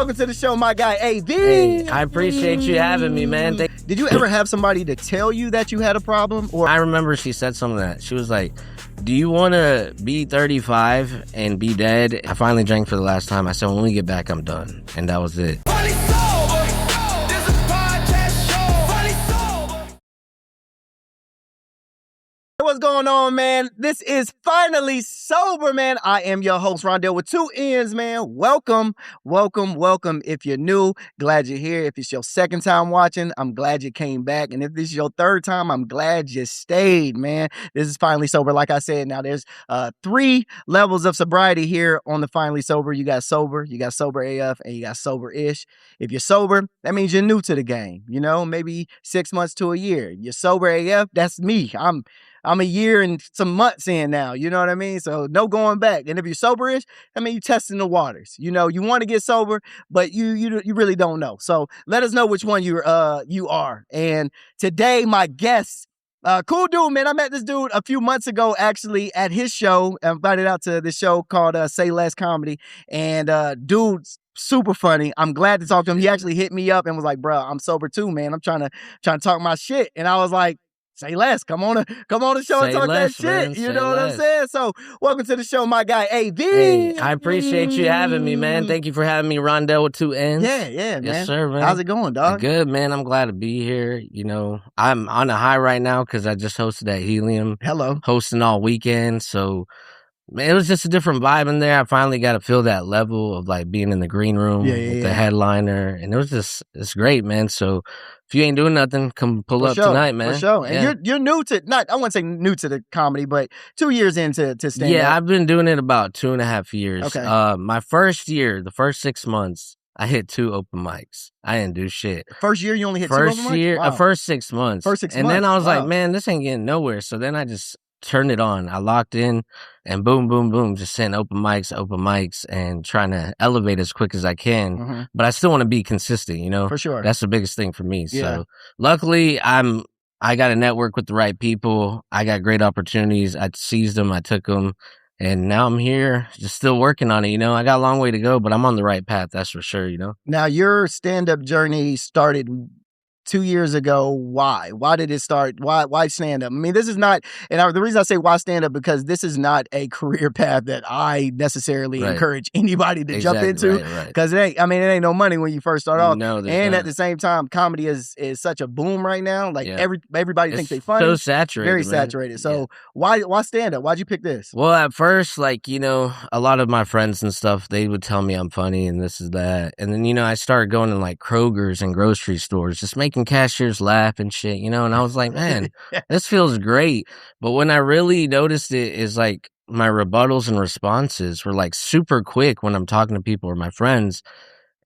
Welcome to the show, my guy, AD. Hey, I appreciate you having me, man. Did you ever have somebody to tell you that you had a problem? Or I remember she said something that she was like, do you want to be 35 and be dead? I finally drank for the last time. I said, when we get back, I'm done. And that was it. What's going on, man? This is Finally Sober, man. I am your host, Rondell, with two N's, man. Welcome. If you're new, glad you're here. If it's your second time watching, I'm glad you came back. And if this is your third time, I'm glad you stayed, man. This is Finally Sober. Like I said, now there's 3 levels of sobriety here on the Finally Sober. You got sober AF, and you got sober-ish. If you're sober, that means you're new to the game. You know, maybe 6 months to a year. You're sober AF, that's me. I'm a year and some months in now, you know what I mean? So no going back. And if you're soberish, I mean, you're testing the waters. You know, you want to get sober, but you really don't know. So let us know which one you are. And today, my guest, cool dude, man. I met this dude a few months ago, actually, at his show. I invited out to this show called Say Less Comedy. And dude's super funny. I'm glad to talk to him. He actually hit me up and was like, bro, I'm sober too, man. I'm trying to talk my shit. And I was like, say less. Come on the show and talk that shit. You know what I'm saying? So welcome to the show, my guy, AD. Hey, I appreciate you having me, man. Thank you for having me, Rondell with 2 N's. Yeah, man. Yes, sir, man. How's it going, dog? Good, man. I'm glad to be here. You know, I'm on a high right now because I just hosted at Helium. Hello. Hosting all weekend. So, man, it was just a different vibe in there. I finally got to feel that level of like being in the green room with the headliner. And it's great, man. So if you ain't doing nothing, come pull up tonight, man. For sure. And you're new to, I wouldn't say new to the comedy, but 2 years into stand-up. Yeah, I've been doing it about 2.5 years. Okay. My first year, the first 6 months, I hit 2 open mics. I didn't do shit. First year, you only hit 2 open mics? First year, wow. First 6 months. And then I was like, man, this ain't getting nowhere. So then I just turned it on. I locked in and boom, boom, boom, just sending open mics and trying to elevate as quick as I can. Mm-hmm. But I still want to be consistent, you know? For sure. That's the biggest thing for me. Yeah. So luckily I got to network with the right people. I got great opportunities. I seized them. I took them. And now I'm here, just still working on it, you know? I got a long way to go, but I'm on the right path, that's for sure, you know? Now, your stand-up journey started 2 years ago. Why? Why did it start? Why stand-up? I mean, this is not, and the reason I say why stand-up, because this is not a career path that I necessarily encourage anybody to jump into. Because it ain't no money when you first start off. No, and at the same time, comedy is such a boom right now. Like everybody thinks they funny. So saturated. Very saturated. So why stand-up? Why'd you pick this? Well, at first, like, you know, a lot of my friends and stuff, they would tell me I'm funny and this is that. And then, you know, I started going to like Kroger's and grocery stores, just making cashiers laugh and shit, you know, and I was like, man, this feels great. But when I really noticed it is like my rebuttals and responses were like super quick when I'm talking to people or my friends.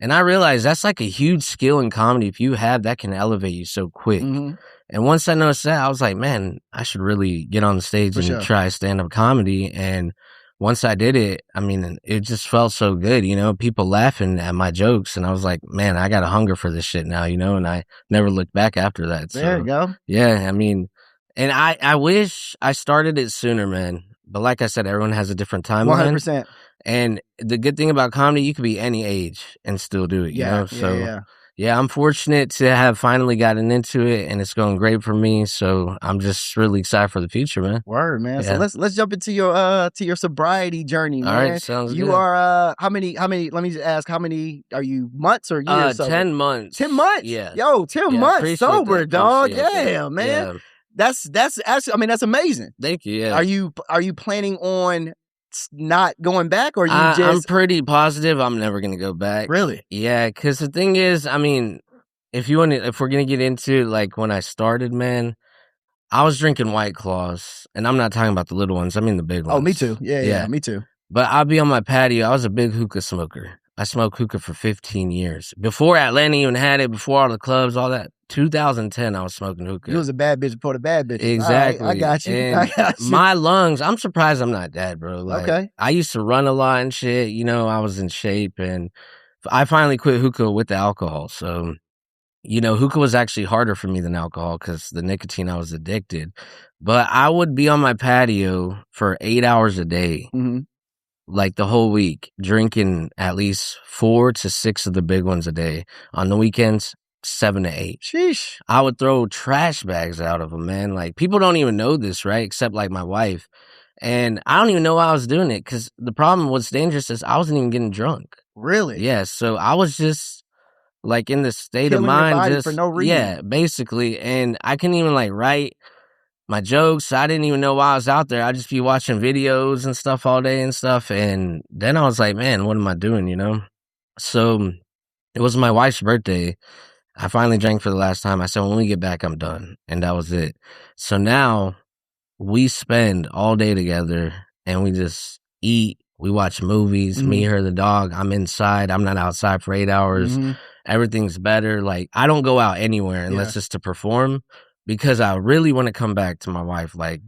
And I realized that's like a huge skill in comedy. If you have that, can elevate you so quick. Mm-hmm. And once I noticed that, I was like, man, I should really get on the stage and try stand-up comedy. And once I did it, I mean, it just felt so good, you know, people laughing at my jokes. And I was like, man, I got a hunger for this shit now, you know, and I never looked back after that. So, there you go. Yeah, I mean, and I wish I started it sooner, man. But like I said, everyone has a different timeline. 100%. And the good thing about comedy, you could be any age and still do it, you know? So, yeah, I'm fortunate to have finally gotten into it, and it's going great for me. So I'm just really excited for the future, man. Word, man. Yeah. So let's jump into your sobriety journey, man. All right, sounds good. You are how many? Let me just ask, how many are you, months or years? 10 months. 10 months. Yeah. Yo, 10 months sober, dog. Yeah, man. Yeah. That's actually, I mean, that's amazing. Thank you. Yeah. Are you planning on not going back, or I'm pretty positive I'm never gonna go back. Really? Yeah, because the thing is, I mean, if we're gonna get into like when I started, man, I was drinking White Claws, and I'm not talking about the little ones. I mean the big ones. Oh, me too. Yeah, me too. But I'll be on my patio. I was a big hookah smoker. I smoked hookah for 15 years. Before Atlanta even had it, before all the clubs, all that. 2010, I was smoking hookah. You was a bad bitch before the bad bitch. Exactly. Right, I got you. And my lungs, I'm surprised I'm not dead, bro. Like, okay. I used to run a lot and shit. You know, I was in shape, and I finally quit hookah with the alcohol. So, you know, hookah was actually harder for me than alcohol because the nicotine, I was addicted. But I would be on my patio for 8 hours a day. Mm-hmm. like the whole week, drinking at least 4 to 6 of the big ones a day. On the weekends, 7 to 8. Sheesh. I would throw trash bags out of them, man. Like, people don't even know this, right? Except, like, my wife. And I don't even know why I was doing it, because the problem, what's dangerous is I wasn't even getting drunk. Really? Yeah, so I was just, like, in this state of Killing your mind, body for just no reason. yeah, basically, and I couldn't even, like, write my jokes. I didn't even know why I was out there. I'd just be watching videos and stuff all day and stuff, and then I was like, "Man, what am I doing?" You know? So, it was my wife's birthday. I finally drank for the last time. I said, "When we get back, I'm done," and that was it. So now we spend all day together, and we just eat, we watch movies, me, Mhm. her, the dog. I'm inside, I'm not outside for 8 hours. Mhm. Everything's better. Like, I don't go out anywhere Yeah. unless it's to perform, because I really wanna come back to my wife. Like,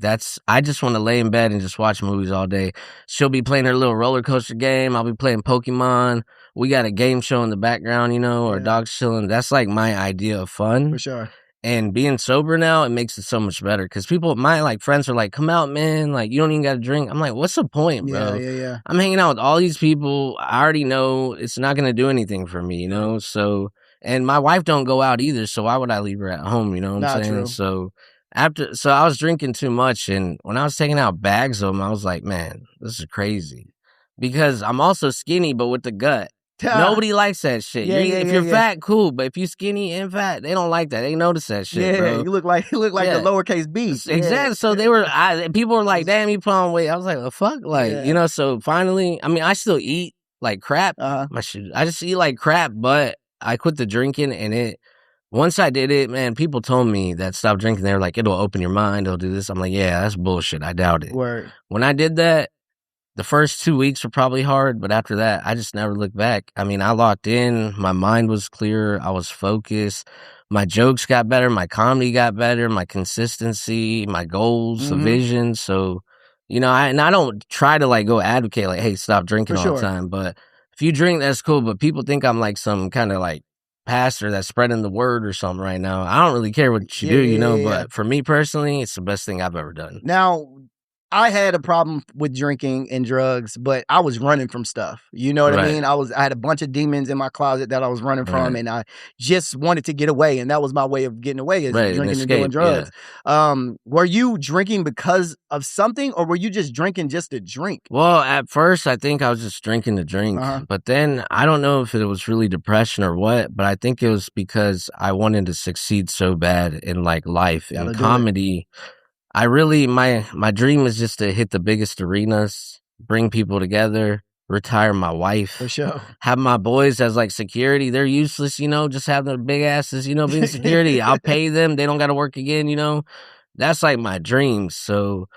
I just wanna lay in bed and just watch movies all day. She'll be playing her little roller coaster game, I'll be playing Pokemon. We got a game show in the background, or Yeah. dogs chilling. That's, like, my idea of For fun. sure. And being sober now, it makes it so much better, because my, like, friends are like, "Come out, man, like, you don't even gotta drink." I'm like, "What's the point, Yeah, bro? yeah, yeah. I'm hanging out with all these people, I already know it's not gonna do anything for me," you True. know? So, and my wife don't go out either, so why would I leave her at home, you know what I'm Not saying? true. So I was drinking too much, and when I was taking out bags of them, I was like, "Man, this is crazy." Because I'm also skinny, but with the gut. Nobody likes that shit. Yeah, yeah, If yeah, you're yeah. fat, cool, but if you skinny and fat, they don't like that. They notice that shit, Yeah, bro. you look like the Yeah, lowercase b. Yeah. exactly. So people were like, "Damn, you put on weight." I was like, "The fuck?" Like, Yeah. so finally, I mean, I still eat like crap. Uh-huh. I just eat like crap, but I quit the drinking, and once I did it, man, people told me that stop drinking. They were like, "It'll open your mind, it'll do this." I'm like, "Yeah, that's bullshit. I doubt it." Word. When I did that, the first 2 weeks were probably hard, but after that, I just never looked back. I mean, I locked in, my mind was clear, I was focused, my jokes got better, my comedy got better, my consistency, my goals, the Mhm. vision. So, I don't try to like go advocate like, "Hey, stop drinking For all the sure. time." But if you drink, that's cool. But people think I'm like some kind of like pastor that's spreading the word or something right now. I don't really care what you Yeah, do, yeah, yeah, yeah. but for me personally, it's the best thing I've ever done. Now, I had a problem with drinking and drugs, but I was running from stuff. You know what I Right, mean? I had a bunch of demons in my closet that I was running from, right, and I just wanted to get away, and that was my way of getting away is right. An drinking and doing escape, yeah. drugs. Were you drinking because of something, or were you just drinking just to drink? Well, at first, I think I was just drinking to drink, Uh-huh. but then I don't know if it was really depression or what, but I think it was because I wanted to succeed so bad in like life and That'll do it. comedy. I really my dream is just to hit the biggest arenas, bring people together, retire my For wife, sure. have my boys as like security. They're useless, just have their big asses, being security. I'll pay them. They don't got to work again. That's like my dream. So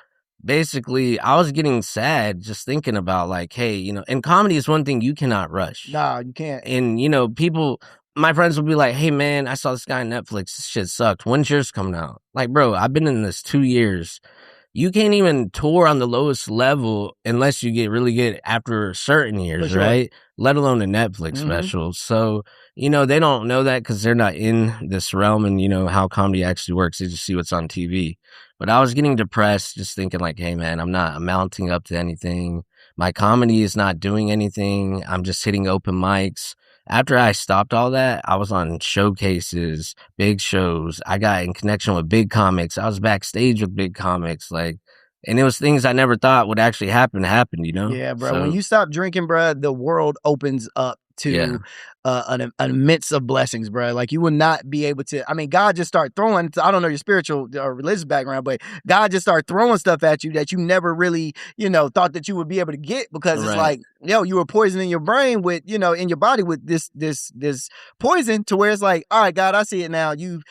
basically, I was getting sad just thinking about like, hey, and comedy is one thing you cannot rush. Nah, you can't. And people, my friends will be like, "Hey man, I saw this guy on Netflix. This shit sucked. When's yours coming out?" Like, bro, I've been in this 2 years. You can't even tour on the lowest level unless you get really good after certain For years, sure. right? Let alone a Netflix Mhm. special. So, they don't know that because they're not in this realm and, how comedy actually works. They just see what's on TV. But I was getting depressed just thinking, like, hey, man, I'm not amounting up to anything. My comedy is not doing anything. I'm just hitting open mics. After I stopped all that, I was on showcases, big shows. I got in connection with big comics. I was backstage with big comics, like, and it was things I never thought would actually happen. Yeah, bro. When So you stop drinking, bro, the world opens up yeah, to an immense of blessings, bro. Like you will not be able to. I mean, God just start throwing. I don't know your spiritual or religious background, but God just start throwing stuff at you that you never really, thought that you would be able to get because it's right, like, you were poisoning your brain with, in your body with this poison to where it's like, all right, God, I see it now. You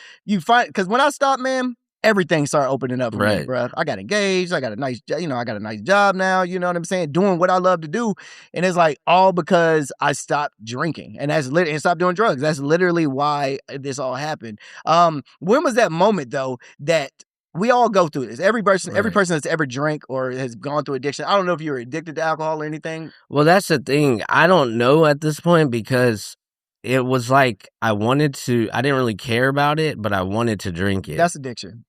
find because when I stopped, man, everything started opening up for me, right, bro. I got engaged. I got a nice, I got a nice job now. You know what I'm saying? Doing what I love to do, and it's like all because I stopped drinking, and and stopped doing drugs. That's literally why this all happened. When was that moment though that we all go through this? Every right. person that's ever drank or has gone through addiction. I don't know if you were addicted to alcohol or anything. Well, that's the thing. I don't know at this point because it was like I didn't really care about it, but I wanted to drink it. That's addiction.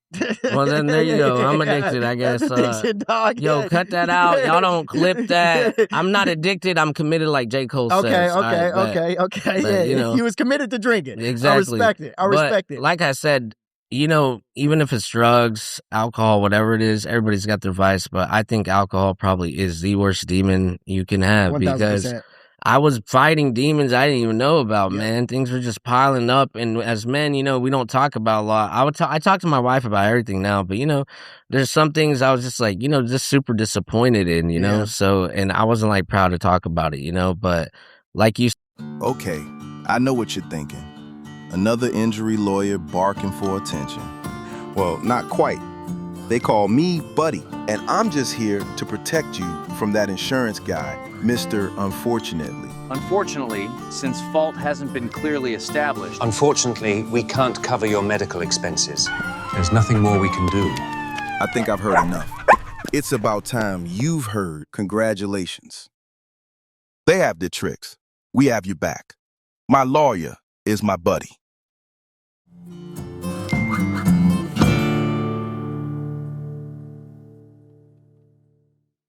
Well, then there you go. I'm Yeah, addicted, I that's guess. addiction, dog. Yo, Yeah. cut that out. Y'all don't clip that. I'm not addicted. I'm committed, like J. Cole Okay, says. All right, okay, bet. okay, okay. But, Yeah, you was committed to drinking. I exactly. respect it. I But respect it. like I said, even if it's drugs, alcohol, whatever it is, everybody's got their vice. But I think alcohol probably is the worst demon you can have because 1000%. I was fighting demons I didn't even know about, Yep. man. Things were just piling up. And as men, we don't talk about a lot. I talk to my wife about everything now, but there's some things I was just like, just super disappointed in, Yeah. So, and I wasn't like proud to talk about it, but like you Okay, I know what you're thinking. Another injury lawyer barking for attention. Well, not quite. They call me Buddy, and I'm just here to protect you from that insurance guy, Mr. Unfortunately. Unfortunately, since fault hasn't been clearly established, Unfortunately, we can't cover your medical expenses. There's nothing more we can do. I think I've heard enough. It's about time you've heard congratulations. They have the tricks. We have your back. My lawyer is my buddy.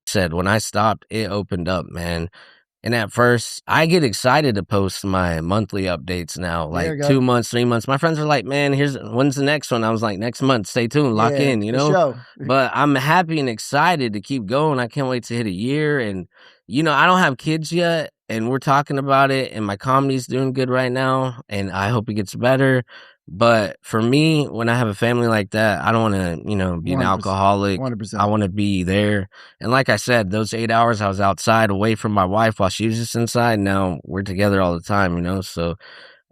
said, when I stopped, it opened up, man. And at first, I get excited to post my monthly updates now, There like you go. 2 months, 3 months. My friends are like, man, when's the next one? I was like, next month, stay tuned, lock Yeah, in, for sure. But I'm happy and excited to keep going. I can't wait to hit a year. And, I don't have kids yet, and we're talking about it, and my comedy's doing good right now, and I hope it gets better. But for me, when I have a family like that, I don't want to, be an 100%. alcoholic. 100%. I want to be there. And like I said, those 8 hours I was outside away from my wife while she was just inside. Now we're together all the time, So,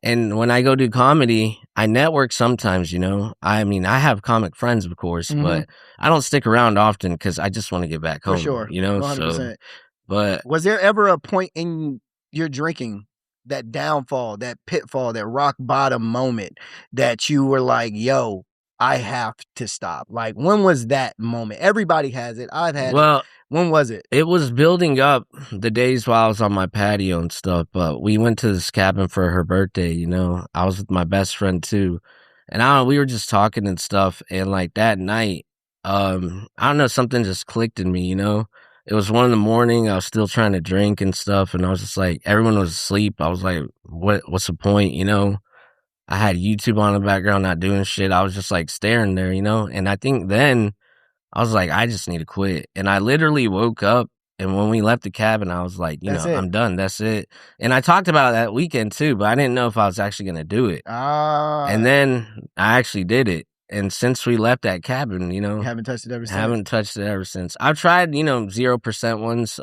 and when I go do comedy, I network sometimes, I mean, I have comic friends, of course, but I don't stick around often because I just want to get back For home, sure. So, 100%. but Was there ever a point in your drinking, that downfall, that pitfall, that rock bottom moment that you were like, yo, I have to stop? Like, when was that moment? Everybody has it. I've had it. well, When was it? it was building up the days while I was on my patio and stuff, but we went to this cabin for her birthday, I was with my best friend too. And I don't know, we were just talking and stuff, and like that night, I don't know, something just clicked in me. It was 1 a.m. I was still trying to drink and stuff, and I was just like, everyone was asleep. I was like, what's the point, I had YouTube on in the background, not doing shit. I was just like staring there, and I think then I was like, I just need to quit. And I literally woke up, and when we left the cabin, I was like, That's it. I'm done. That's it. And I talked about it that weekend too, but I didn't know if I was actually going to do it. And then I actually did it. And since we left that cabin, Haven't touched it ever since. haven't touched it ever since. I've tried, 0% ones,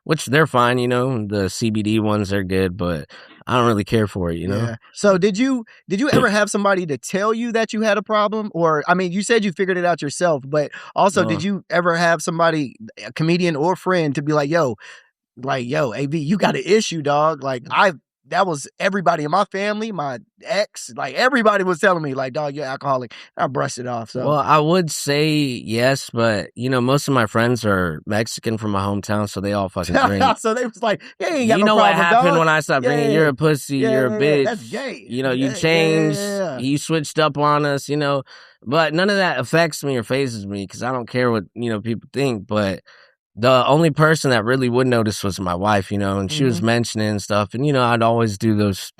which they're fine, the CBD ones, they're good, but I don't really care for it, Yeah. So did you ever have somebody to tell you that you had a problem? Or, I mean, you said you figured it out yourself, but also did you ever have somebody, a comedian or friend, to be like, yo, AB, you got an issue, dog. Like, that was everybody in my family, my ex, like everybody was telling me, like, dog, you're alcoholic. I brushed it off. So Well, I would say yes, but most of my friends are Mexican from my hometown, so they all fucking drink. so they was like, yeah, ain't got You no know what problem, happened dog. when I stopped drinking? Yeah. You're a pussy. Yeah, You're a yeah, bitch. that's gay. You Yeah, changed. yeah. You switched up on us. But none of that affects me or phases me because I don't care what people think. But the only person that really would notice was my wife, and she was mentioning stuff. And, I'd always do those,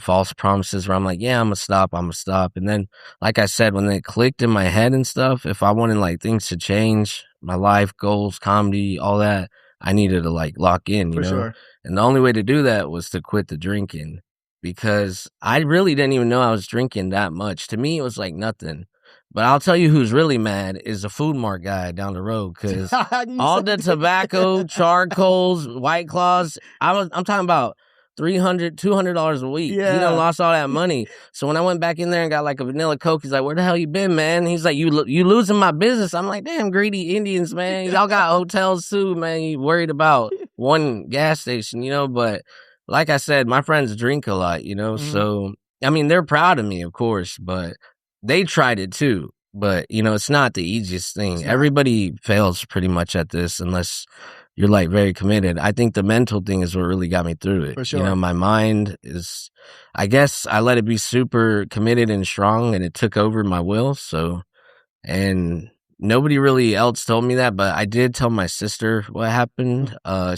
false promises where I'm like, yeah, I'm going to stop. And then, like I said, when it clicked in my head and stuff, if I wanted like things to change, my life, goals, comedy, all that, I needed to like lock in, For sure. And the only way to do that was to quit the drinking because I really didn't even know I was drinking that much. To me, it was like nothing. But I'll tell you who's really mad is the Food Mart guy down the road because all the tobacco, charcoals, White Claws, I'm talking about $300-$200 a week. He Yeah. done lost all that money. So when I went back in there and got like a vanilla Coke, he's like, "Where the hell you been, man?" He's like, "You losing my business." I'm like, "Damn, greedy Indians, man. Y'all got hotels too, man. You worried about one gas station, But like I said, my friends drink a lot, So I mean, they're proud of me, of course, but they tried it too. But it's not the easiest thing. Everybody fails pretty much at this unless you're like very committed. I think the mental thing is what really got me through it. For sure. My mind is, I guess I let it be super committed and strong and it took over my will. So And nobody really else told me that, but I did tell my sister what happened. My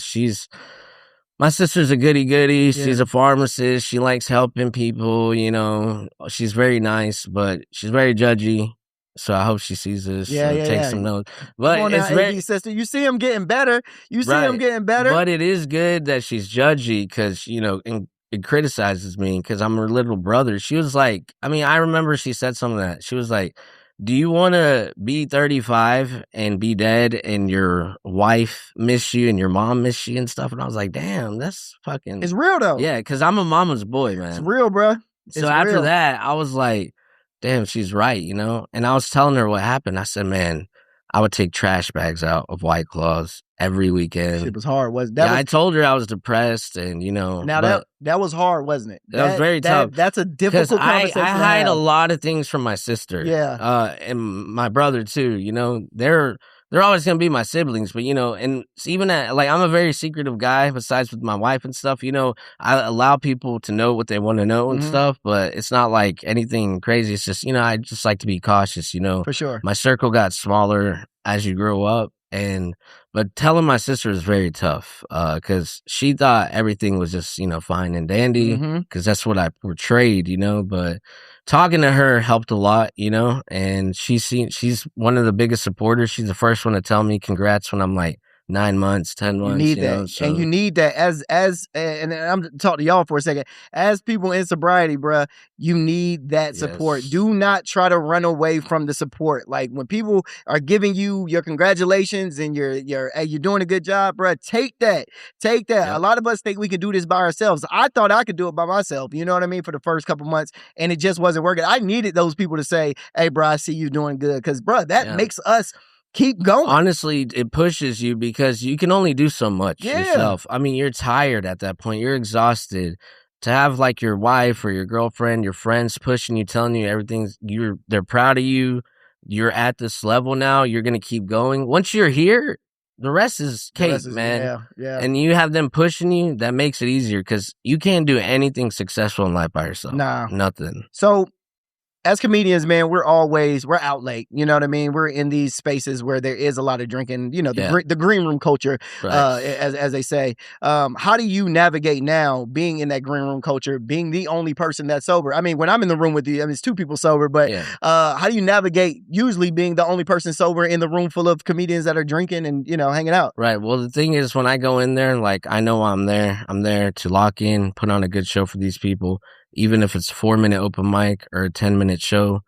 sister's a goody goody. She's Yeah. a pharmacist. She likes helping people, you know. She's very nice, but she's very judgy. So I hope she sees this. Yeah, yeah, Take yeah. some notes. Come But on now, it's very AB sister. You see him getting better. You see him right. getting better. But it is good that she's judgy because, you know, and it criticizes me because I'm her little brother. She was like, I mean, I remember she said something that she was like, do you want to be 35 and be dead and your wife miss you and your mom miss you and stuff? And I was like, damn, that's fucking. It's real though. Yeah, because I'm a mama's boy, It's man. real, bro. So It's after real. that, I was like, damn, she's right, you know? And I was telling her what happened. I said, man, I would take trash bags out of White Claws every weekend. Shit was hard. I told her I was depressed and, you know. Now that was hard, wasn't it? That was very tough. That's a difficult conversation. I hide a lot of things from my sister. Yeah. And my brother too, you know. They're always gonna be my siblings, but you know, and even I'm a very secretive guy, besides with my wife and stuff, you know, I allow people to know what they want to know and stuff, but it's not like anything crazy. It's just, you know, I just like to be cautious, you know. For sure. My circle got smaller as you grow up, but telling my sister is very tough, because she thought everything was just, you know, fine and dandy, because that's what I portrayed, you know, but talking to her helped a lot, you know, and she's one of the biggest supporters. She's the first one to tell me congrats when I'm like 9 months, 10 months. You need you that. know, so. And you need that and I'm talking to y'all for a second. As people in sobriety, bruh, you need that support. Yes. Do not try to run away from the support. Like when people are giving you your congratulations and you're doing a good job, bruh, take that. Take that. Yep. A lot of us think we can do this by ourselves. I thought I could do it by myself, you know what I mean, for the first couple months, and it just wasn't working. I needed those people to say, hey, bruh, I see you doing good. Because, bruh, that makes us keep going. Honestly, it pushes you because you can only do so much yourself. I mean, you're tired at that point. You're exhausted. To have like your wife or your girlfriend, your friends pushing you, telling you they're proud of you. You're at this level now. You're going to keep going. Once you're here, the rest is cake, man. Yeah. And you have them pushing you. That makes it easier because you can't do anything successful in life by yourself. Nah. Nothing. So, as comedians, man, we're out late. You know what I mean? We're in these spaces where there is a lot of drinking, you know, the green room culture, as they say. How do you navigate now being in that green room culture, being the only person that's sober? I mean, when I'm in the room with you, I mean, it's two people sober, but how do you navigate usually being the only person sober in the room full of comedians that are drinking and, you know, hanging out? Right. Well, the thing is, when I go in there, like, I know I'm there to lock in, put on a good show for these people. Even if it's a 4-minute open mic or a 10-minute show,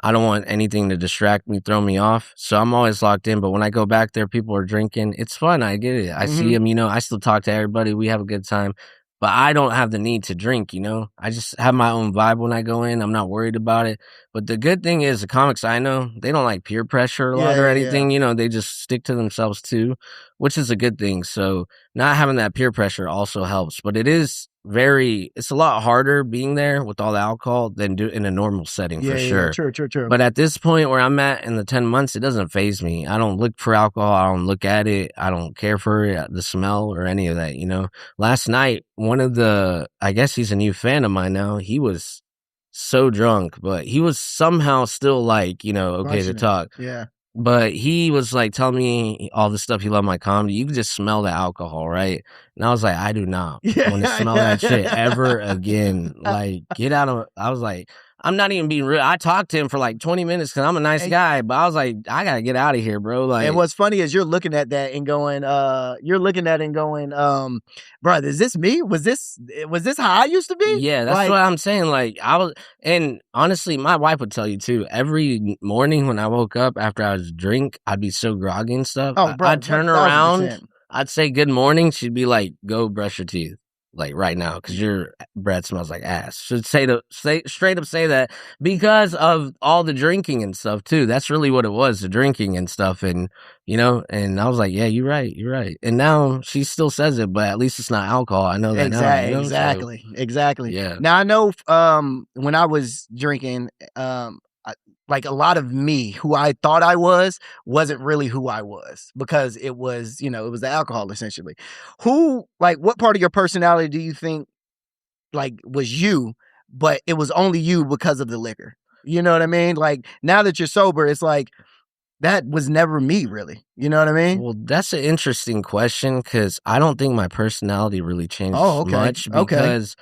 I don't want anything to distract me, throw me off. So I'm always locked in. But when I go back there, people are drinking. It's fun. I get it. I see them, you know, I still talk to everybody. We have a good time. But I don't have the need to drink, you know. I just have my own vibe when I go in. I'm not worried about it. But the good thing is the comics I know, they don't like peer pressure a lot or anything. You know, they just stick to themselves too, which is a good thing. So not having that peer pressure also helps. But it's a lot harder being there with all the alcohol than in a normal setting for sure. True. But at this point where I'm at in the 10 months, it doesn't faze me. I don't look for alcohol. I don't look at it. I don't care for it, the smell or any of that, you know. Last night, I guess he's a new fan of mine now. He was so drunk, but he was somehow still like, you know, okay to talk. Yeah. But he was like telling me all the stuff he loved my comedy. You could just smell the alcohol, right? And I was like, I do not want to smell that shit ever again. Like, get out of. I was like, I'm not even being real. I talked to him for like 20 minutes because I'm a nice guy, but I was like, I gotta get out of here, bro. Like, and what's funny is you're looking at that and going, bro, is this me? Was this how I used to be? Yeah, that's what I'm saying. Like, and honestly, my wife would tell you too. Every morning when I woke up after I was drink, I'd be so groggy and stuff. Oh, bro, I'd turn 1000%. around, I'd say good morning. She'd be like, go brush your teeth. Like right now, because your breath smells like ass. Should straight up say that because of all the drinking and stuff too. That's really what it was, the drinking and stuff, and you know. And I was like, yeah, you're right. And now she still says it, but at least it's not alcohol. I know that now. You know? Exactly. Yeah. Now I know when I was drinking, like a lot of me, who I thought I wasn't really who I was because it was the alcohol essentially. What part of your personality do you think like was you, but it was only you because of the liquor? You know what I mean? Like, now that you're sober, it's like, that was never me, really. You know what I mean? Well, that's an interesting question because I don't think my personality really changed Oh, okay. much Okay. because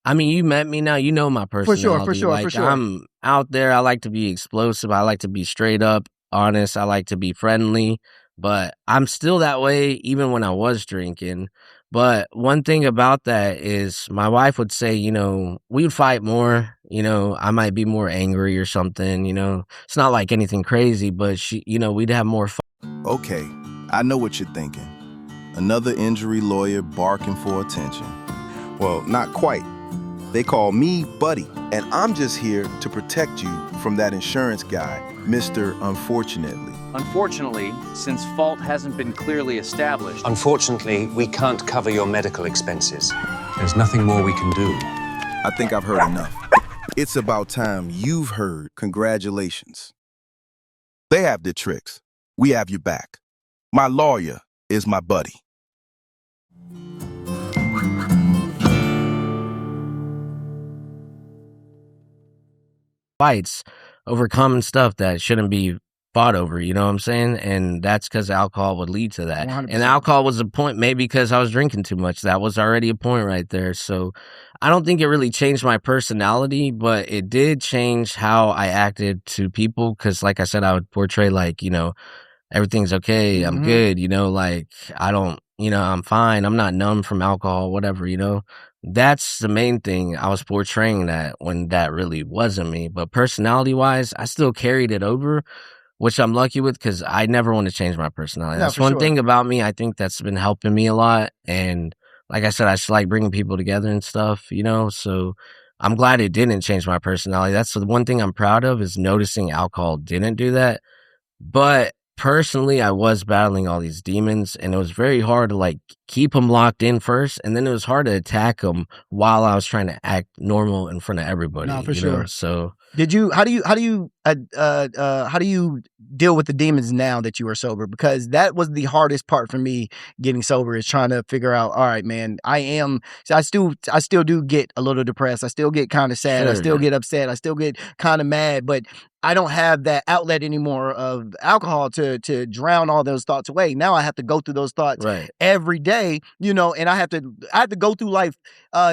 I mean, you met me now, you know my For sure, for personality. sure, for Like, sure. I'm out there. I like to be explosive. I like to be straight up, honest. I like to be friendly, but I'm still that way even when I was drinking. But one thing about that is my wife would say, we would fight more. I might be more angry or something. It's not like anything crazy, but we'd have more fun. Okay, I know what you're thinking. Another injury lawyer barking for attention. Well, not quite. They call me Buddy, and I'm just here to protect you from that insurance guy, Mr. Unfortunately. Unfortunately, since fault hasn't been clearly established, Unfortunately, we can't cover your medical expenses. There's nothing more we can do. I think I've heard enough. It's about time you've heard congratulations. They have the tricks. We have your back. My lawyer is my buddy. Fights over common stuff that shouldn't be fought over, you know what I'm saying? And that's because alcohol would lead to that. 100%. And alcohol was a point, maybe because I was drinking too much. That was already a point right there. So I don't think it really changed my personality, but it did change how I acted to people. Because, like I said, I would portray like, everything's okay. I'm good. Like I don't, I'm fine. I'm not numb from alcohol, whatever, That's the main thing. I was portraying that when that really wasn't me. But personality wise, I still carried it over, which I'm lucky with because I never want to change my personality. No, That's for one sure. thing about me. I think that's been helping me a lot. And like I said, I just like bringing people together and stuff, So I'm glad it didn't change my personality. That's the one thing I'm proud of is noticing alcohol didn't do that. But personally, I was battling all these demons, and it was very hard to like keep them locked in first, and then it was hard to attack them while I was trying to act normal in front of everybody. No, for sure. So How do you deal with the demons now that you are sober? Because that was the hardest part for me getting sober, is trying to figure out, all right, man, I still do get a little depressed. I still get kind of sad. I Sure. still get upset. I still get kind of mad, but I don't have that outlet anymore of alcohol to drown all those thoughts away. Now I have to go through those thoughts Right. every day, and I have to go through life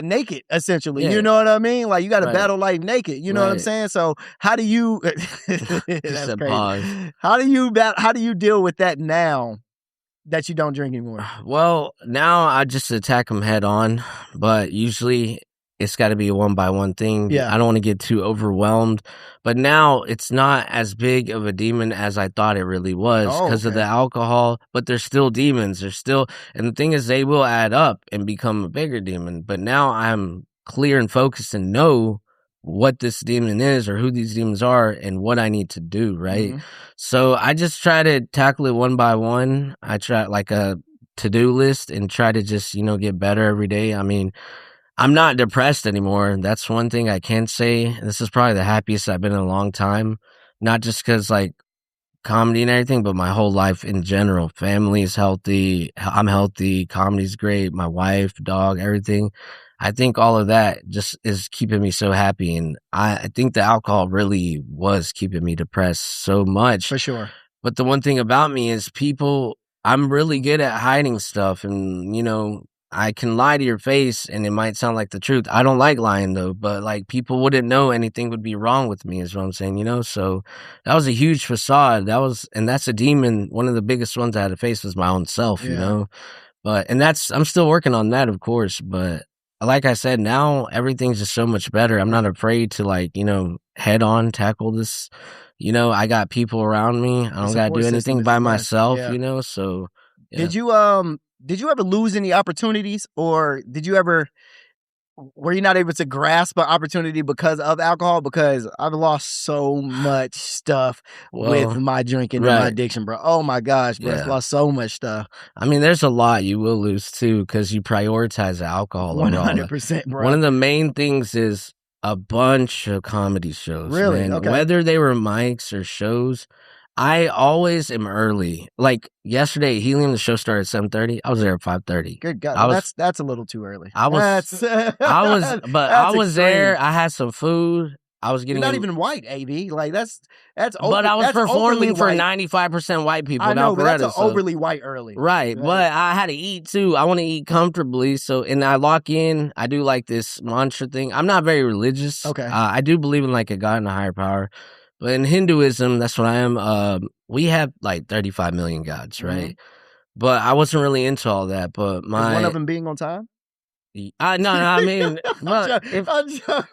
naked, essentially. Yeah. You know what I mean? Like, you got to Right. battle life naked. You know what I'm Right. saying? So how do you? He That's said crazy. pause. How do you deal with that now that you don't drink anymore? Well, now I just attack them head on, but usually it's got to be a one-by-one thing. Yeah. I don't want to get too overwhelmed, but now it's not as big of a demon as I thought it really was Oh, because of the okay. alcohol, but they're still demons. And the thing is, they will add up and become a bigger demon, but now I'm clear and focused and know what this demon is or who these demons are and what I need to do, right? Mhm. So I just try to tackle it one by one. I try like a to-do list and try to just, get better every day. I mean, I'm not depressed anymore. That's one thing I can say. This is probably the happiest I've been in a long time. Not just because like comedy and everything, but my whole life in general. Family is healthy. I'm healthy. Comedy's great. My wife, dog, everything. I think all of that just is keeping me so happy. And I think the alcohol really was keeping me depressed so much. For sure. But the one thing about me is I'm really good at hiding stuff. And, I can lie to your face and it might sound like the truth. I don't like lying though, but like people wouldn't know anything would be wrong with me is what I'm saying, So that was a huge facade. And that's a demon. One of the biggest ones I had to face was my own self, Yeah. and I'm still working on that, of course. But like I said, now everything's just so much better. I'm not afraid to like, head on tackle this. I got people around me. I don't got to support do system anything is by the best. myself, Yeah. So yeah. Did you ever lose any opportunities, or were you not able to grasp an opportunity because of alcohol? Because I've lost so much stuff with Well, my drinking and my right. addiction, bro. Oh my gosh, bro. I've Yeah. lost so much stuff. I mean, there's a lot you will lose too because you prioritize alcohol over all that. 100%, bro. One of the main things is a bunch of comedy shows, Really? man. Okay. Whether they were mics or shows, I always am early. Like yesterday, Helium, the show started at 7:30. I was there at 5:30. Good God. I Well, was- that's a little too early. I was- That's, I was that's there. extreme. I had some food. I was You're getting not even white, AB. Like that's but I was that's overly performing for white. 95% white people I in know, but that's Alpharetta, an so overly white early. right, but I had to eat too. I want to eat comfortably, so and I lock in. I do like this mantra thing. I'm not very religious. Okay. I do believe in like a God and a higher power, but in Hinduism, that's what I am. We have like 35 million gods, right? But I wasn't really into all that. But Is one my of them being on time? no, I mean, well,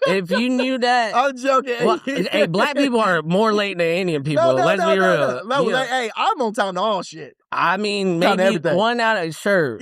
if you knew that, I'm joking. well, hey, black people are more late than Indian people. No, Let's be real. No, You know, like, hey, I'm on time to all shit. I mean, Time to maybe everything. one out of sure.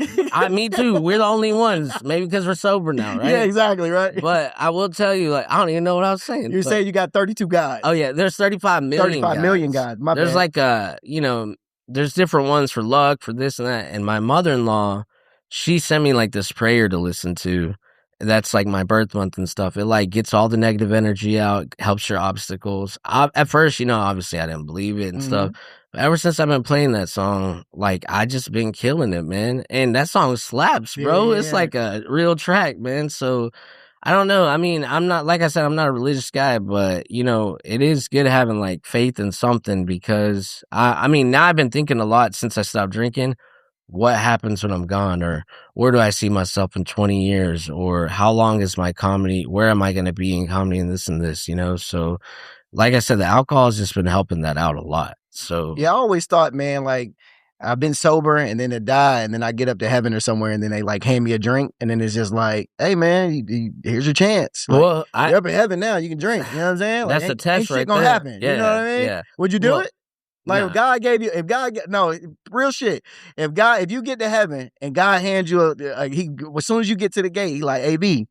Me too. We're the only ones. Maybe because we're sober now, right? Yeah, exactly, right. But I will tell you, like, I don't even know what I was saying. You're saying you got 32 guys. Oh yeah, there's 35 million. 35 million guys. My there's bad. like there's different ones for luck, for this and that. And my mother-in-law, she sent me like this prayer to listen to. That's like my birth month and stuff. It like gets all the negative energy out, helps your obstacles. At first, obviously I didn't believe it and stuff. But ever since I've been playing that song, like I just been killing it, man. And that song slaps, bro. Yeah. It's like a real track, man. So I don't know. I mean, I'm not, like I said, I'm not a religious guy, but it is good having like faith in something because I mean, now I've been thinking a lot since I stopped drinking. What happens when I'm gone, or where do I see myself in 20 years, or how long is my comedy? Where am I going to be in comedy and this? So like I said, the alcohol has just been helping that out a lot. So yeah, I always thought, man, like I've been sober and then to die and then I get up to heaven or somewhere and then they like hand me a drink and then it's just like, hey man, here's your chance. Like, well, you're up in heaven now, you can drink. You know what I'm saying? Like, that's a test ain't shit right gonna there. happen. Yeah, you know what I mean? Yeah. Would you do Well, it? Like real shit. If you get to heaven and God hands you as soon as you get to the gate, he like, AB,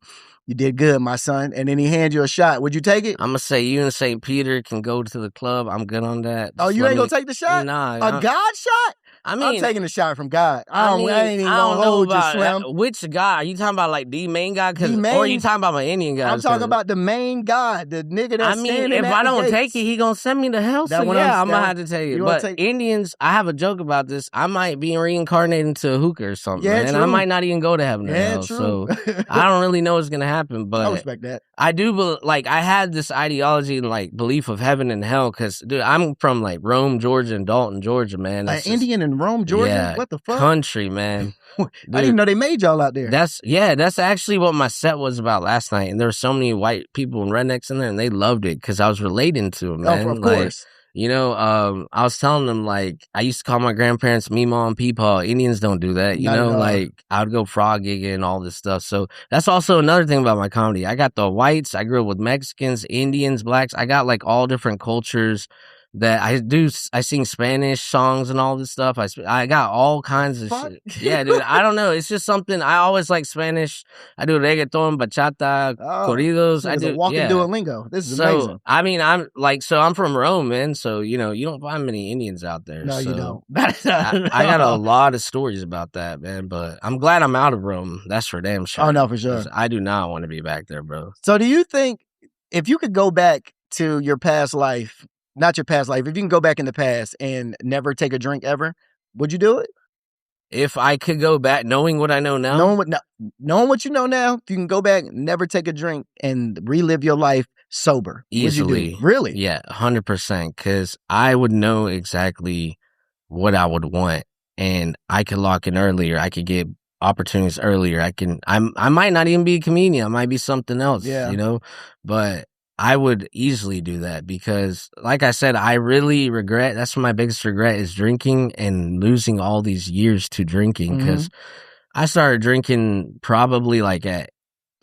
you did good, my son. And then he hands you a shot. Would you take it? I'm going to say you and St. Peter can go to the club. I'm good on that. Oh, you ain't gonna take the shot? Nah. A God shot? I mean, I'm taking a shot from God. I ain't even don't gonna know hold you, about Slim. which God. Are you talking about like the main God? Or are you talking about my Indian God? I'm talking about the main God, the nigga that's standing if at I the don't gates. take it, he gonna send me to hell. So yeah, I'm gonna have to take it. But Indians, I have a joke about this. I might be reincarnated into a hookah or something, and I might not even go to heaven or hell. So I don't really know what's gonna happen. But I respect that. I do, I had this ideology and like belief of heaven and hell because, dude, I'm from like Rome, Georgia, and Dalton, Georgia, man. An Indian in Rome, Georgia? Yeah, what the fuck? Country, man. Dude, I didn't even know they made y'all out there. That's actually what my set was about last night. And there were so many white people and rednecks in there, and they loved it because I was relating to them, man. Oh, of course. I was telling them, like, I used to call my grandparents Meemaw and Peepaw. Indians don't do that, like, I would go frog gigging and all this stuff. So that's also another thing about my comedy. I got the whites, I grew up with Mexicans, Indians, blacks. I got, like, all different cultures that I sing Spanish songs and all this stuff. I got all kinds of shit. Yeah, dude, I don't know. It's just something, I always like Spanish. I do reggaeton, bachata, corridos. I do walking Duolingo. This is amazing. I mean, I'm from Rome, man. So, you don't find many Indians out there. No, so you don't. I got a lot of stories about that, man. But I'm glad I'm out of Rome. That's for damn sure. Oh, no, for sure. I do not want to be back there, bro. So do you think if you could go back to your past life, not your past life, if you can go back in the past and never take a drink ever, would you do it? If I could go back, knowing what I know now? Knowing what you know now, if you can go back, never take a drink, and relive your life sober. Easily. Would you do? Really? Yeah, 100%. Because I would know exactly what I would want, and I could lock in earlier. I could get opportunities earlier. I might not even be a comedian. I might be something else, but I would easily do that because, like I said, I really regret. That's my biggest regret is drinking and losing all these years to drinking because I started drinking probably like at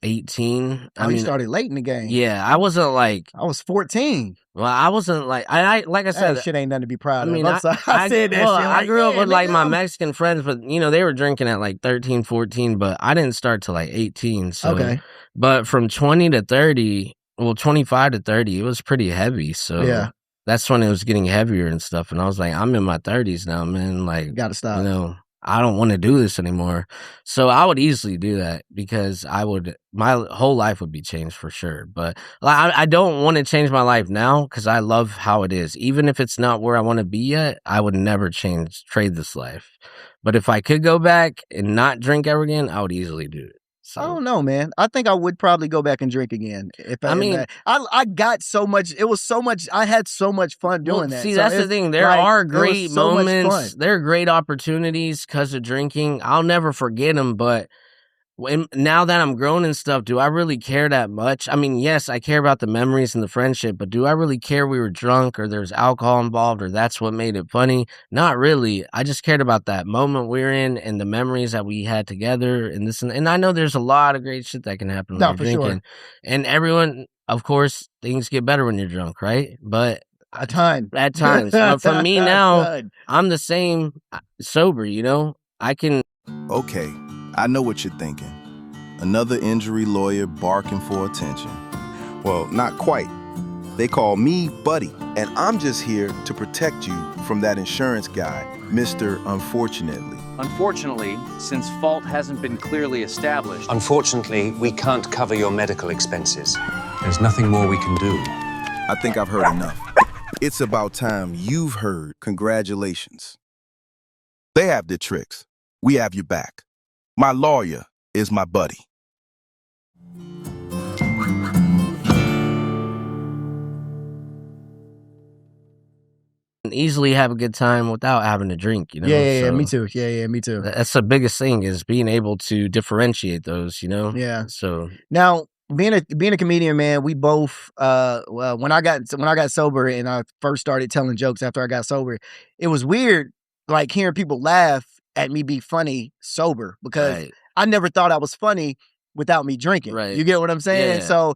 18. You started late in the game. Yeah, I wasn't like... I was 14. Well, I wasn't like... like I said... That shit ain't nothing to be proud of. I said that shit. I grew up with like my Mexican friends, but they were drinking at like 13, 14, but I didn't start till like 18. So, okay. But from 20 to 30... Well, 25 to 30, it was pretty heavy. So that's when it was getting heavier and stuff. And I was like, I'm in my 30s now, man. Like, gotta stop. I don't want to do this anymore. So I would easily do that because my whole life would be changed for sure. But I don't want to change my life now because I love how it is. Even if it's not where I want to be yet, I would never trade this life. But if I could go back and not drink ever again, I would easily do it. I So, don't know, man. I think I would probably go back and drink again if I mean, I got so much. It was so much. I had so much fun doing well, that. see, So that's the it's thing. There like are it was great so much fun. moments. There are great opportunities because of drinking. I'll never forget them, but now that I'm grown and stuff, do I really care that much? I mean, yes, I care about the memories and the friendship, but do I really care we were drunk or there's alcohol involved or that's what made it funny? Not really. I just cared about that moment we're in and the memories that we had together and this and I know there's a lot of great shit that can happen when No, you're for sure. drinking. And everyone, of course, things get better when you're drunk, right? But A ton. at times, but for me A now, ton. I'm the same sober, you know? I can Okay, I know what you're thinking. Another injury lawyer barking for attention. Well, not quite. They call me Buddy, and I'm just here to protect you from that insurance guy, Mr. Unfortunately. Unfortunately, since fault hasn't been clearly established, Unfortunately, we can't cover your medical expenses. There's nothing more we can do. I think I've heard enough. It's about time you've heard congratulations. They have the tricks. We have your back. My lawyer is my buddy. easily have a good time without having to drink, you know? Yeah, me So too. Yeah, me too. that's the biggest thing is being able to differentiate those, you know? Yeah. So Now, being a comedian, man, we both well, when I got sober and I first started telling jokes after I got sober, it was weird like hearing people laugh at me be funny sober because right, I never thought I was funny without me drinking. right. You get what I'm saying? Yeah. So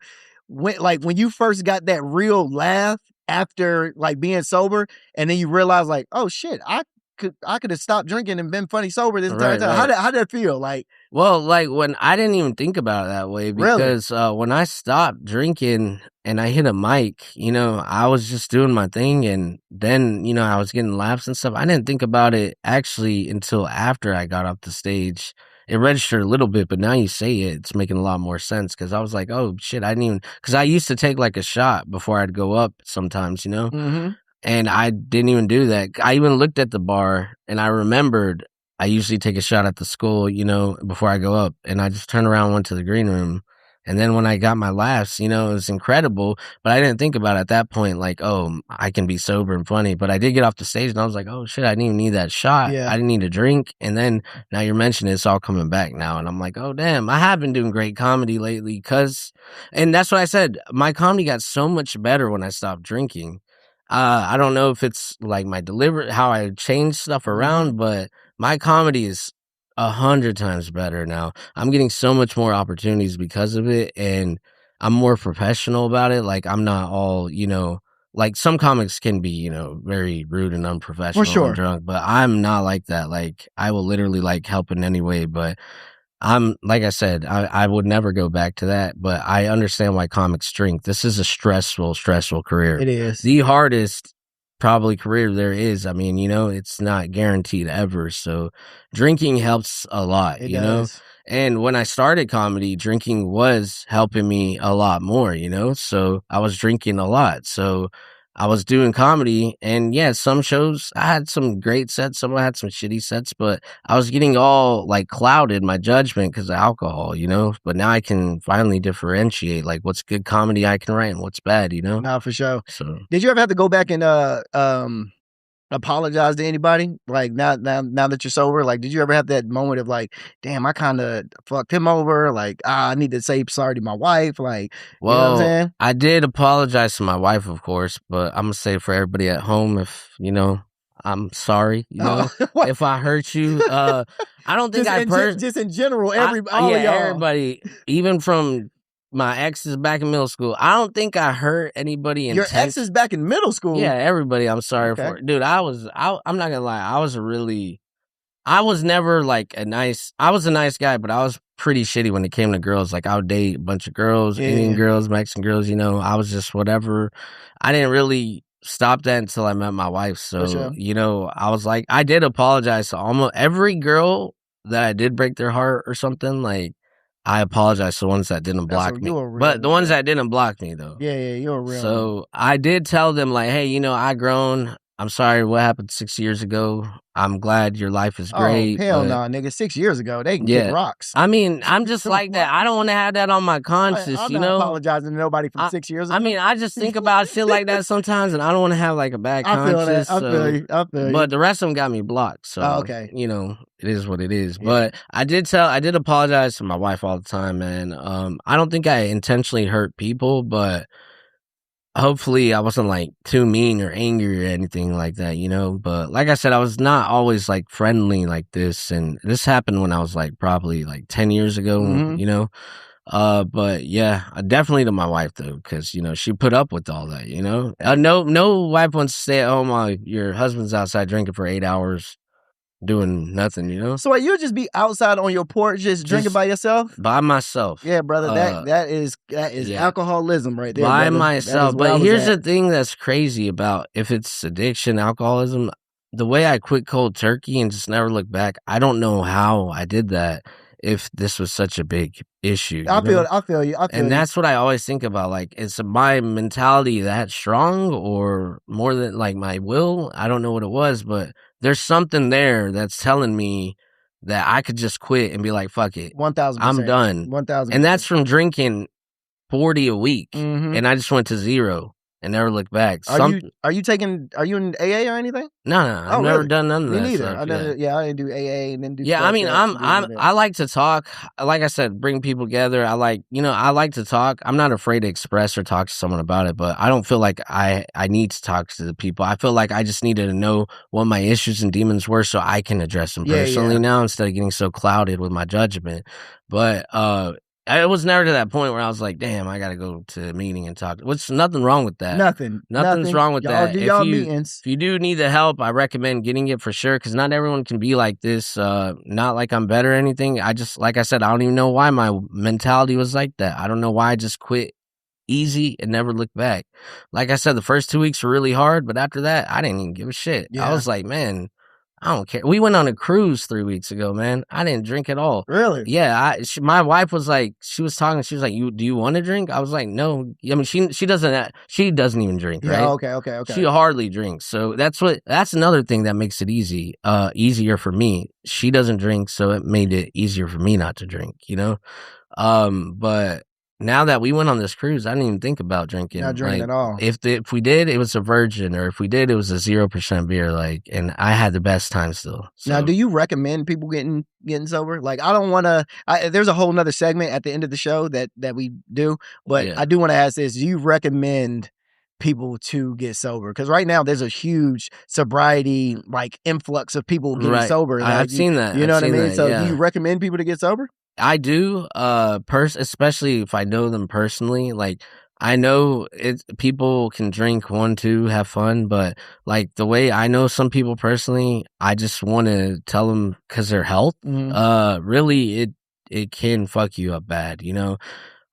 when you first got that real laugh after like being sober and then you realize like, oh shit, I could have stopped drinking and been funny sober this entire Right, time. right. How did it feel? Like, Well, like when I didn't even think about it that way really? because when I stopped drinking and I hit a mic, you know, I was just doing my thing and then, you know, I was getting laughs and stuff. I didn't think about it actually until after I got off the stage. It registered a little bit, but now you say it, it's making a lot more sense because I was like, oh shit, I didn't even, because I used to take like a shot before I'd go up sometimes, you know? Mm-hmm. And I didn't even do that. I even looked at the bar and I remembered I usually take a shot at the school, you know, before I go up. And I just turned around and went to the green room. And then when I got my laughs, you know, it was incredible. But I didn't think about it at that point, like, oh, I can be sober and funny. But I did get off the stage and I was like, oh shit, I didn't even need that shot. Yeah. I didn't need a drink. And then now you're mentioning it's all coming back now. And I'm like, oh damn, I have been doing great comedy lately and that's what I said. My comedy got so much better when I stopped drinking. I don't know if it's like my delivery, how I change stuff around, but my comedy is 100 times better now. I'm getting so much more opportunities because of it, and I'm more professional about it. Like I'm not all, you know, like some comics can be, you know, very rude and unprofessional sure. and drunk, but I'm not like that. Like I will literally like help in any way, but I'm like I said, I would never go back to that, but I understand why comics drink. This is a stressful career. It is. The hardest probably career there is. I mean, you know, it's not guaranteed ever. So drinking helps a lot, It you know? does. And when I started comedy, drinking was helping me a lot more, you know? So I was drinking a lot. So I was doing comedy and yeah, some shows I had some great sets, some I had some shitty sets, but I was getting all like clouded my judgment because of alcohol, you know? But now I can finally differentiate like what's good comedy I can write and what's bad, you know? No, for sure. So Did you ever have to go back and apologize to anybody? Like now that you're sober, like did you ever have that moment of like, damn, I kind of fucked him over? Like, I need to say sorry to my wife. Like, you know what I'm well, saying? I did apologize to my wife, of course, but I'm gonna say for everybody at home, if you know, I'm sorry, you know, What? if I hurt you. I don't think Just in general, all yeah, of y'all. everybody, even from my exes back in middle school. I don't think I hurt anybody Your ex is back in middle school. Yeah, everybody. I'm sorry Okay. for it, dude. I'm not gonna lie. I was never like I was a nice guy, but I was pretty shitty when it came to girls. Like I would date a bunch of girls, Indian girls, Mexican girls, you know, I was just whatever. I didn't really stop that until I met my wife. So, sure. you know, I was like, I did apologize to almost every girl that I did break their heart or something. Like I apologize to the ones that didn't block me. But the ones that didn't block me though. Yeah, you're a real one. So I did tell them like, hey, you know, I grown. I'm sorry what happened 6 years ago. I'm glad your life is Oh, great, hell but no, nigga. 6 years ago, they can kick yeah. rocks. I mean, I'm just like that. I don't wanna have that on my conscience, I'm you not know? apologizing to nobody from 6 years ago. I mean, I just think about shit like that sometimes, and I don't wanna have, like, a bad I feel that. conscience, I feel you. I feel you. but the rest of them got me blocked, Oh, so, okay. you know, it is what it is, Yeah. but I did apologize to my wife all the time, man. I don't think I intentionally hurt people, but hopefully I wasn't, like, too mean or angry or anything like that, you know? But like I said, I was not always, like, friendly like this, and this happened when I was, like, probably, like, 10 years ago, Mhm. you know? But yeah, definitely to my wife though, because, you know, she put up with all that, you know? No wife wants to stay at home while your husband's outside drinking for 8 hours doing nothing, you know? So you just be outside on your porch just drinking Just by yourself? by myself. Yeah, brother. That is yeah. alcoholism right there, By brother. That myself. is where I But was here's at. the thing that's crazy about if it's addiction, alcoholism, the way I quit cold turkey and just never look back, I don't know how I did that if this was such a big issue. I You know? feel you. And that's what I always think about. Like, is my mentality that strong or more than like my will? I don't know what it was, but there's something there that's telling me that I could just quit and be like, fuck it. 1,000%. I'm done. 1,000%. And that's from drinking 40 a week. Mhm. And I just went to 0 and never looked back. Are you in AA or anything? No, I've Oh, never really? done none of Me that neither. stuff. I never. Yeah, I didn't do AA and then do. Yeah, I mean, Quartet and do any of that. I like to talk. Like I said, bring people together. I like to talk. I'm not afraid to express or talk to someone about it, but I don't feel like I need to talk to the people. I feel like I just needed to know what my issues and demons were so I can address them personally now instead of getting so clouded with my judgment. But I was never to that point where I was like, damn, I gotta go to a meeting and talk. What's nothing wrong with that? Nothing's wrong with Y'all that. do y'all meetings. If you do need the help, I recommend getting it for sure, because not everyone can be like this. Not like I'm better or anything. I just, like I said, I don't even know why my mentality was like that. I don't know why I just quit easy and never looked back. Like I said, the first 2 weeks were really hard, but after that, I didn't even give a shit. Yeah. I was like, man, I don't care. We went on a cruise 3 weeks ago, man. I didn't drink at all. Really? Yeah, my wife was like, she was talking. She was like, do you want to drink?" I was like, "No." I mean, she doesn't even drink, right? Yeah. Okay. She hardly drinks, so that's another thing that makes it easier for me. She doesn't drink, so it made it easier for me not to drink, you know. But now that we went on this cruise, I didn't even think about drinking. Not drinking at all. If we did, it was a virgin, or if we did, it was a 0% beer. Like, and I had the best time still. So. Now, do you recommend people getting sober? Like, I don't want to. There's a whole nother segment at the end of the show that we do, but Yeah. I do want to ask this: do you recommend people to get sober? Because right now there's a huge sobriety influx of people getting sober. I've seen that. You know what I mean? So, yeah. do you recommend people to get sober? I do, especially if I know them personally. Like, I know people can drink 1, 2, have fun, but like the way I know some people personally, I just want to tell them because their health, really, it can fuck you up bad. You know,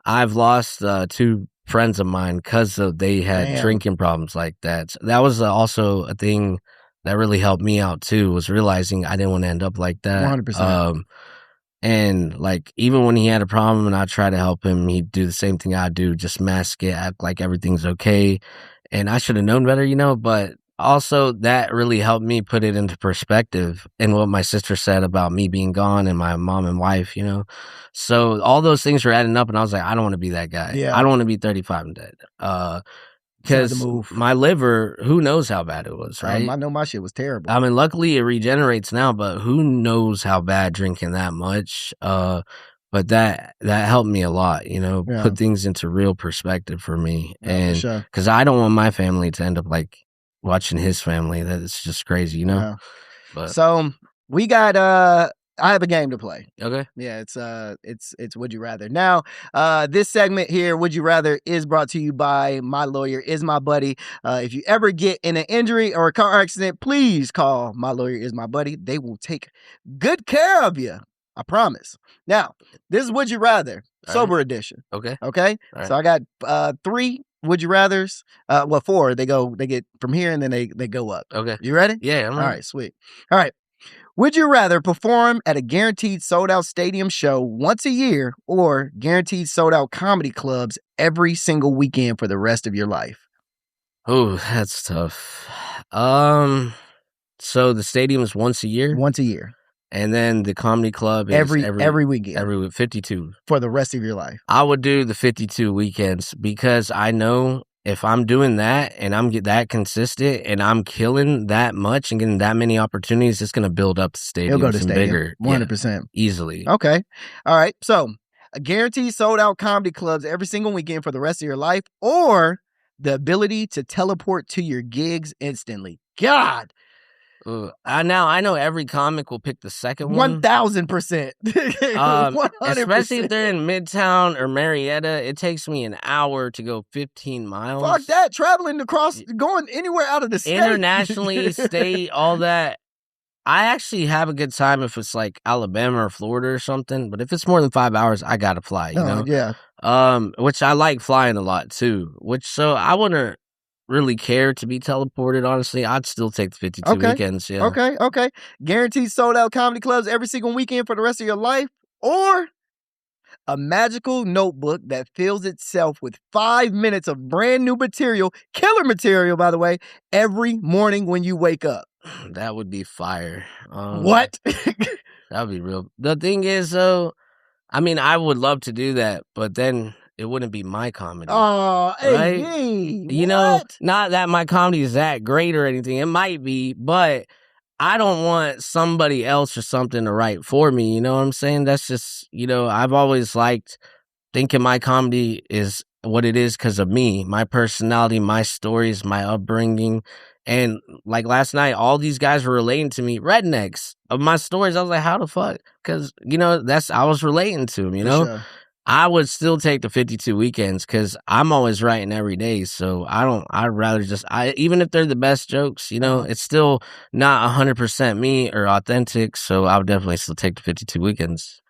I've lost 2 friends of mine because they had drinking problems like that. So that was also a thing that really helped me out too. Was realizing I didn't want to end up like that. 100%. And like, even when he had a problem and I try to help him, he'd do the same thing I do, just mask it, act like everything's okay. And I should have known better, you know, but also that really helped me put it into perspective and what my sister said about me being gone and my mom and wife, you know. So all those things were adding up and I was like, I don't want to be that guy. Yeah. I don't want to be 35 and dead. Because my liver, who knows how bad it was, right? I know my shit was terrible. I mean, luckily it regenerates now, but who knows how bad drinking that much. But that helped me a lot, you know, put things into real perspective for me. And because I don't want my family to end up like watching his family. That's just crazy, you know? Yeah. But so we got I have a game to play. Okay. Yeah, it's Would You Rather. Now, this segment here, Would You Rather, is brought to you by My Lawyer Is My Buddy. If you ever get in an injury or a car accident, please call My Lawyer Is My Buddy. They will take good care of you. I promise. Now, this is Would You Rather, sober edition. Okay. Okay. All right. So I got 3 Would You Rathers. 4. They get from here and then they go up. Okay. You ready? Yeah, I'm ready. All right, sweet. All right. Would you rather perform at a guaranteed sold-out stadium show once a year or guaranteed sold-out comedy clubs every single weekend for the rest of your life? Oh, that's tough. So the stadium is once a year, Once a year. and then the comedy club is Every weekend. every 52. For the rest of your life. I would do the 52 weekends because I know if I'm doing that and I'm that consistent and I'm killing that much and getting that many opportunities, it's going to build up the stadium. It'll go to some stadium. bigger. 100%. Yeah, easily. Okay. All right. So, a guaranteed sold out comedy clubs every single weekend for the rest of your life, or the ability to teleport to your gigs instantly. God. I know every comic will pick the second one. 1,000%. 100%. Especially if they're in Midtown or Marietta, it takes me an hour to go 15 miles. Fuck that. Traveling across, going anywhere out of the state. Internationally, state, all that. I actually have a good time if it's like Alabama or Florida or something, but if it's more than 5 hours, I gotta fly, you know? Yeah. Which I like flying a lot too. So I wouldn't really care to be teleported, honestly. I'd still take the 52 weekends, yeah. Okay. Guaranteed sold out comedy clubs every single weekend for the rest of your life, or a magical notebook that fills itself with 5 minutes of brand new material, killer material, by the way, every morning when you wake up. That would be fire. What? That would be real. The thing is, though, I mean, I would love to do that, but then it wouldn't be my comedy. Oh, right? Hey, you know, not that my comedy is that great or anything. It might be, but I don't want somebody else or something to write for me. You know what I'm saying? That's just, I've always liked thinking my comedy is what it is because of me, my personality, my stories, my upbringing. And like last night, all these guys were relating to me, rednecks of my stories. I was like, how the fuck? Because, I was relating to them, Sure. I would still take the 52 weekends because I'm always writing every day. So I'd rather even if they're the best jokes, it's still not 100% me or authentic. So I would definitely still take the 52 weekends.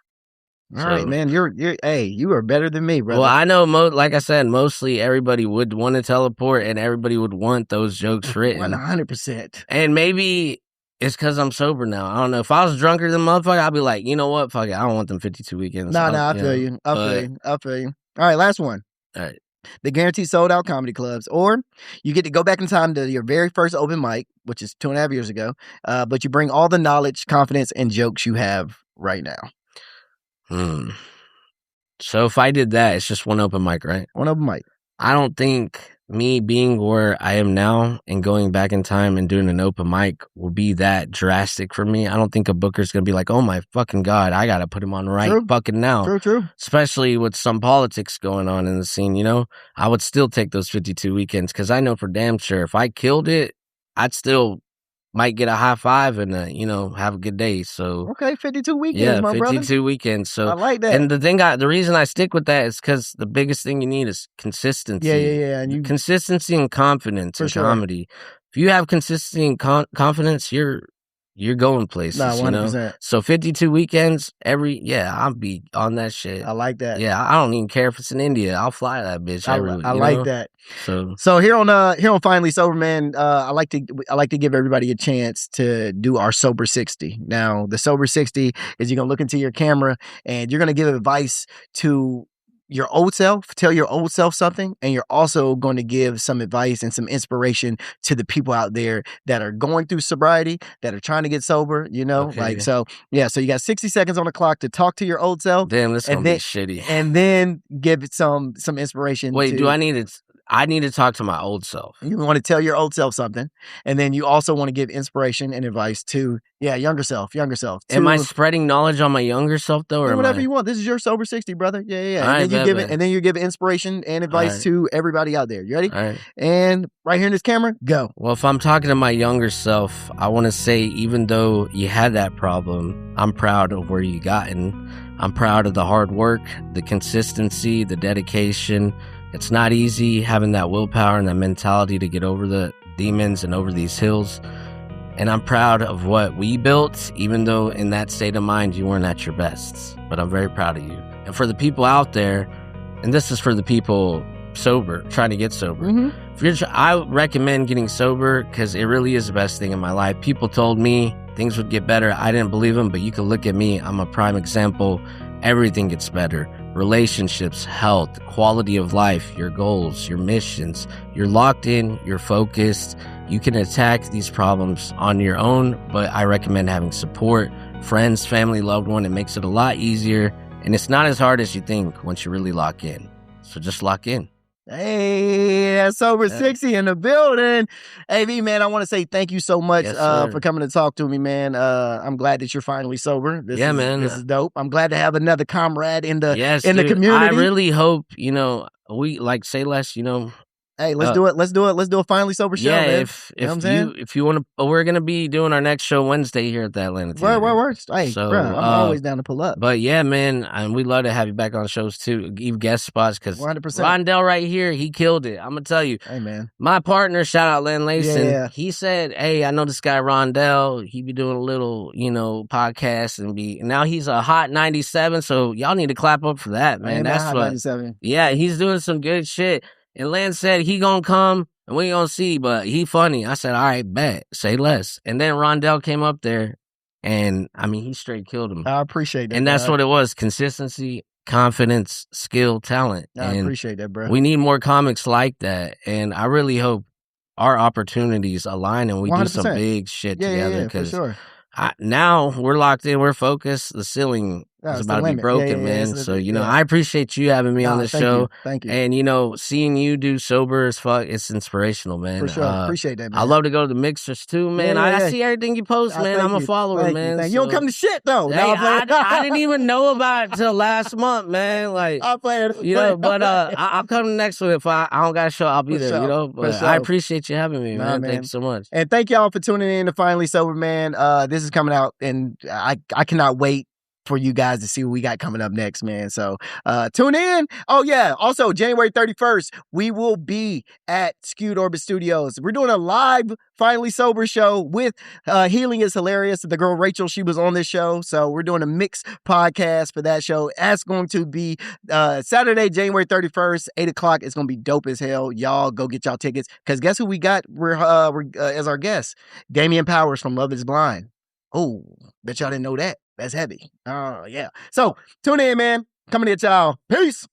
All right, man. You are better than me, brother. Well, I know, like I said, mostly everybody would want to teleport and everybody would want those jokes written. 100%. And maybe it's because I'm sober now. I don't know. If I was drunker than motherfucker, I'd be like, you know what? Fuck it. I don't want them 52 weekends. I feel you. I feel you. All right, last one. All right. The guaranteed sold out comedy clubs, or you get to go back in time to your very first open mic, which is 2.5 years ago, but you bring all the knowledge, confidence, and jokes you have right now. So if I did that, it's just one open mic, right? One open mic. I don't think me being where I am now and going back in time and doing an open mic will be that drastic for me. I don't think a booker's going to be like, oh my fucking God, I got to put him on fucking now. True. Especially with some politics going on in the scene, I would still take those 52 weekends because I know for damn sure if I killed it, I'd still might get a high five and, have a good day. So okay, 52 weekends, my brother. 52 weekends. So I like that. And the reason I stick with that is because the biggest thing you need is consistency. Yeah. And consistency and confidence in comedy. If you have consistency and confidence, you're going places. 100%. So 52 weekends I'll be on that shit. I like that. Yeah, I don't even care if it's in India. I'll fly that bitch. I like that. So here on Finally Sober, man, I like to give everybody a chance to do our Sober 60. Now, the Sober 60 is you're gonna look into your camera and you're gonna give advice to your old self, tell your old self something, and you're also going to give some advice and some inspiration to the people out there that are going through sobriety, that are trying to get sober, Okay. so you got 60 seconds on the clock to talk to your old self. Damn, this is going to be shitty. And then give it some inspiration. Wait, do I need to talk to my old self? You want to tell your old self something, and then you also want to give inspiration and advice to younger self. Am I spreading knowledge on my younger self though, or whatever you want? This is your Sober 60, brother. Yeah. And then you give inspiration and advice to everybody out there. You ready? All right. And right here in this camera, go. Well, if I'm talking to my younger self, I want to say, even though you had that problem, I'm proud of where you gotten. I'm proud of the hard work, the consistency, the dedication. It's not easy having that willpower and that mentality to get over the demons and over these hills. And I'm proud of what we built, even though in that state of mind, you weren't at your best. But I'm very proud of you. And for the people out there, and this is for the people sober, trying to get sober. Mm-hmm. I recommend getting sober because it really is the best thing in my life. People told me things would get better. I didn't believe them, but you can look at me. I'm a prime example. Everything gets better. relationships, health, quality of life, your goals, your missions. You're locked in, you're focused. You can attack these problems on your own, but I recommend having support, friends, family, loved one. It makes it a lot easier, and it's not as hard as you think once you really lock in. So just lock in. Hey, that's Sober 60 in the building. Hey, V, man, I want to say thank you so much for coming to talk to me, man. I'm glad that you're finally sober. This is dope. I'm glad to have another comrade in the the community. I really hope, we like say less, Hey, let's do it. Let's do a finally sober show. Yeah, man. if you want to, we're gonna be doing our next show Wednesday here at the Atlanta Theater. Word. Hey, so, bro, I'm always down to pull up. But yeah, man, and we'd love to have you back on shows too, give guest spots, because 100%. Rondell right here, he killed it. I'm gonna tell you. Hey, man, my partner, shout out Len Layson. Yeah. He said, "Hey, I know this guy Rondell. He be doing a little, podcast and now he's a hot 97. So y'all need to clap up for that, man. That's hot what. 97. Yeah, he's doing some good shit." And Len said he gonna come and we gonna see, but he funny. I said, all right, bet, say less. And then Rondell came up there, and I mean, he straight killed him. I appreciate that, and that's what it was: consistency, confidence, skill, talent. I appreciate that, bro. We need more comics like that, and I really hope our opportunities align and we 100%. Do some big shit together. Because for sure. Now we're locked in, we're focused. The ceiling is about to be broken, man. So, I appreciate you having me on the show. Thank you. And, seeing you do sober as fuck, it's inspirational, man. For sure. Appreciate that, man. I love to go to the mixers too, man. I see everything you post, man. I'm a follower, man. You don't come to shit, though. Hey, I didn't even know about it till last month, man. Like, I'll play it. But I'll come next week. If I don't got a show, I'll be there, sure. But I appreciate you having me, man. Thank you so much. And thank y'all for tuning in to Finally Sober, man. This is coming out, and I cannot wait for you guys to see what we got coming up next, man. So tune in. Oh yeah, also January 31st, we will be at Skewed Orbit Studios. We're doing a live Finally Sober show with Healing is Hilarious. The girl Rachel, she was on this show. So we're doing a mixed podcast for that show. That's going to be Saturday, January 31st, 8 o'clock. It's going to be dope as hell. Y'all go get y'all tickets, because guess who we got? We're as our guest, Damian Powers from Love is Blind. Oh, bet y'all didn't know that. That's heavy. Oh, yeah. So tune in, man. Coming at y'all. Peace.